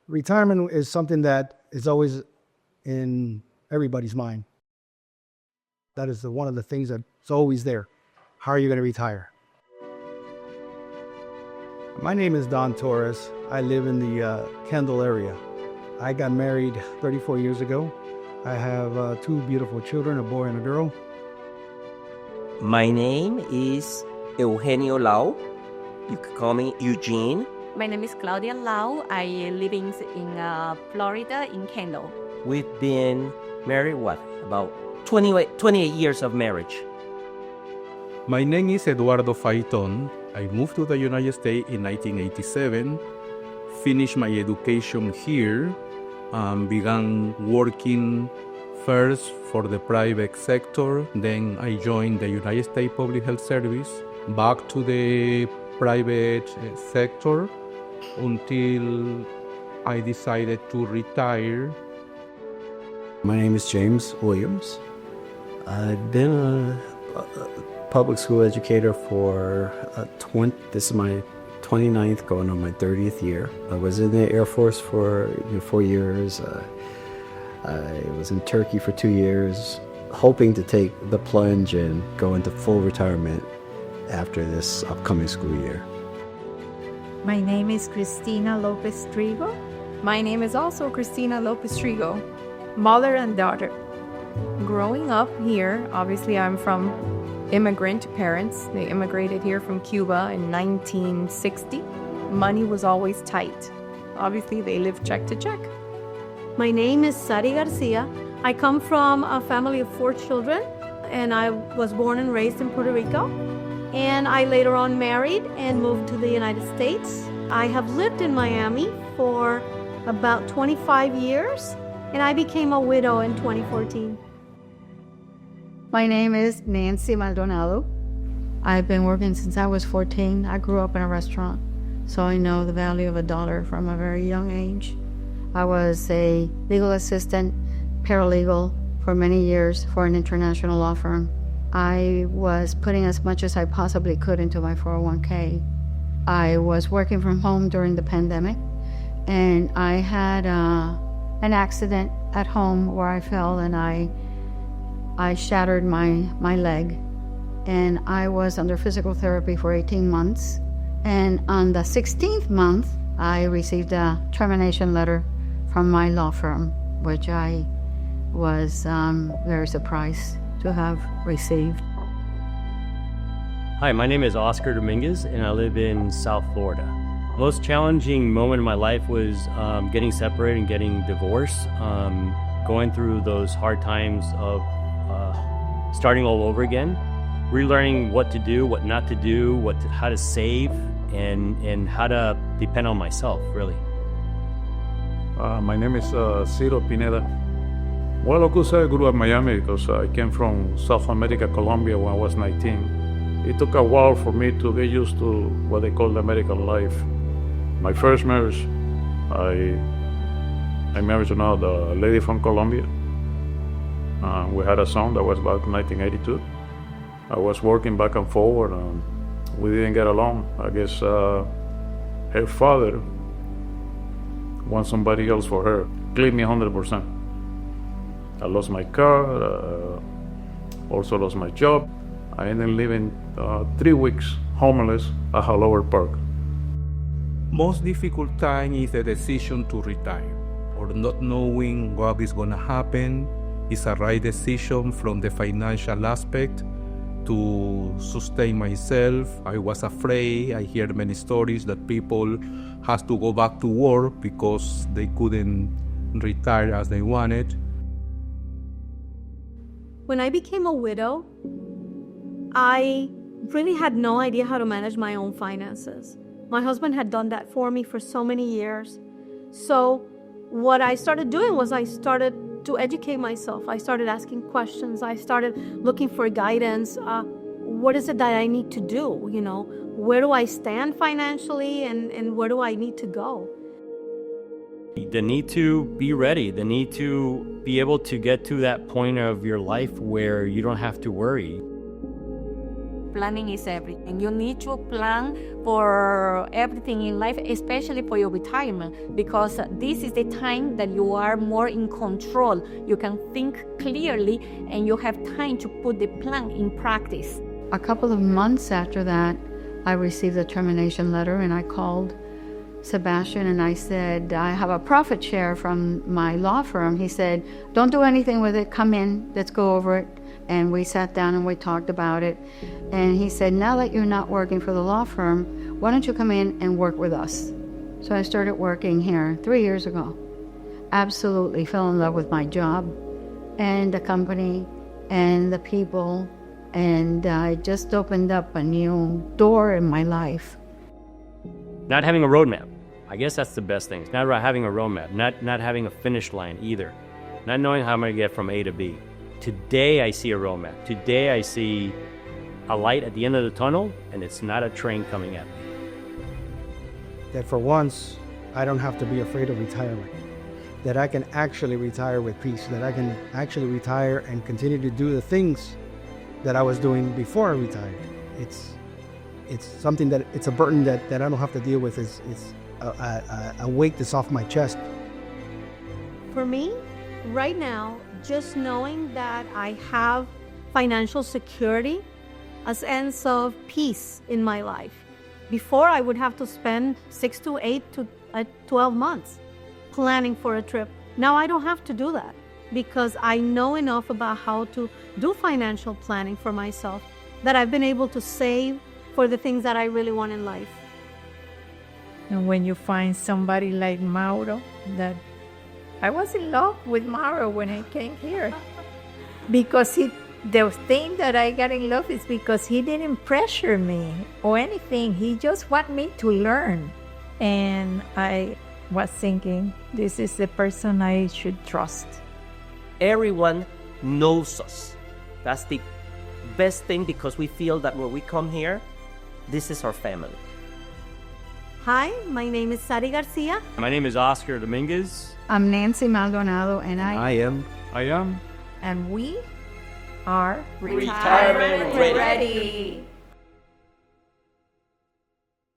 Retirement is something that is always in everybody's mind. That is one of the things that's always there. How are you going to retire? My name is Don Torres. I live in the Kendall area. I got married 34 years ago. I have two beautiful children, a boy and a girl. My name is Eugenio Lau. You could call me Eugene. My name is Claudia Lau. I live in Florida, in Kendall. We've been married, about 28 years of marriage. My name is Eduardo Faiton. I moved to the United States in 1987, finished my education here, began working first for the private sector. Then I joined the United States Public Health Service, back to the private sector until I decided to retire. My name is James Williams. I've been a public school educator for this is my 29th, going on my 30th year. I was in the Air Force for 4 years. I was in Turkey for 2 years, hoping to take the plunge and go into full retirement after this upcoming school year. My name is Cristina Lopez Trigo. My name is also Cristina Lopez Trigo, mother and daughter. Growing up here, obviously I'm from immigrant parents. They immigrated here from Cuba in 1960. Money was always tight. Obviously they lived check to check. My name is Sari Garcia. I come from a family of 4 children, and I was born and raised in Puerto Rico. And I later on married and moved to the United States. I have lived in Miami for about 25 years, and I became a widow in 2014. My name is Nancy Maldonado. I've been working since I was 14. I grew up in a restaurant, so I know the value of a dollar from a very young age. I was a legal assistant, paralegal for many years for an international law firm. I was putting as much as I possibly could into my 401k. I was working from home during the pandemic, and I had an accident at home where I fell and I shattered my leg, and I was under physical therapy for 18 months. And on the 16th month, I received a termination letter from my law firm, which I was very surprised to have received. Hi, my name is Oscar Dominguez, and I live in South Florida. The most challenging moment in my life was getting separated and getting divorced, going through those hard times of starting all over again, relearning what to do, what not to do, how to save, and how to depend on myself, really. My name is Ciro Pineda. Well, I could say I grew up in Miami because I came from South America, Colombia, when I was 19. It took a while for me to get used to what they call the American life. My first marriage, I married a lady from Colombia. We had a son that was back in 1982. I was working back and forward, and we didn't get along. I guess her father wants somebody else for her. Cleared me 100%. I lost my car, also lost my job. I ended up living 3 weeks homeless at Halover Park. Most difficult time is the decision to retire, or not knowing what is going to happen. It's a right decision from the financial aspect to sustain myself. I was afraid. I heard many stories that people has to go back to work because they couldn't retire as they wanted. When I became a widow, I really had no idea how to manage my own finances. My husband had done that for me for so many years. So what I started doing was I started to educate myself. I started asking questions. I started looking for guidance. What is it that I need to do? Where do I stand financially, and where do I need to go? The need to be ready, the need to be able to get to that point of your life where you don't have to worry. Planning is everything. You need to plan for everything in life, especially for your retirement, because this is the time that you are more in control. You can think clearly and you have time to put the plan in practice. A couple of months after that, I received a termination letter, and I called Sebastian and I said, I have a profit share from my law firm. He said, don't do anything with it. Come in, let's go over it. And we sat down and we talked about it. And he said, now that you're not working for the law firm, why don't you come in and work with us? So I started working here 3 years ago. Absolutely fell in love with my job and the company and the people. And I just opened up a new door in my life. Not having a roadmap. I guess that's the best thing. It's not about having a roadmap, not having a finish line either. Not knowing how I'm going to get from A to B. Today I see a roadmap. Today I see a light at the end of the tunnel, and it's not a train coming at me. That for once, I don't have to be afraid of retirement. That I can actually retire with peace. That I can actually retire and continue to do the things that I was doing before I retired. It's something that, it's a burden that I don't have to deal with. It's a weight that's off my chest. For me, right now, just knowing that I have financial security, a sense of peace in my life. Before, I would have to spend 6 to 8 to 12 months planning for a trip. Now I don't have to do that because I know enough about how to do financial planning for myself that I've been able to save for the things that I really want in life. And when you find somebody like Mauro, that I was in love with Mauro when I came here. Because the thing that I got in love is because he didn't pressure me or anything. He just wanted me to learn. And I was thinking, this is the person I should trust. Everyone knows us. That's the best thing, because we feel that when we come here, this is our family. Hi, my name is Sari Garcia. My name is Oscar Dominguez. I'm Nancy Maldonado, and I am. And we are Retirement ready.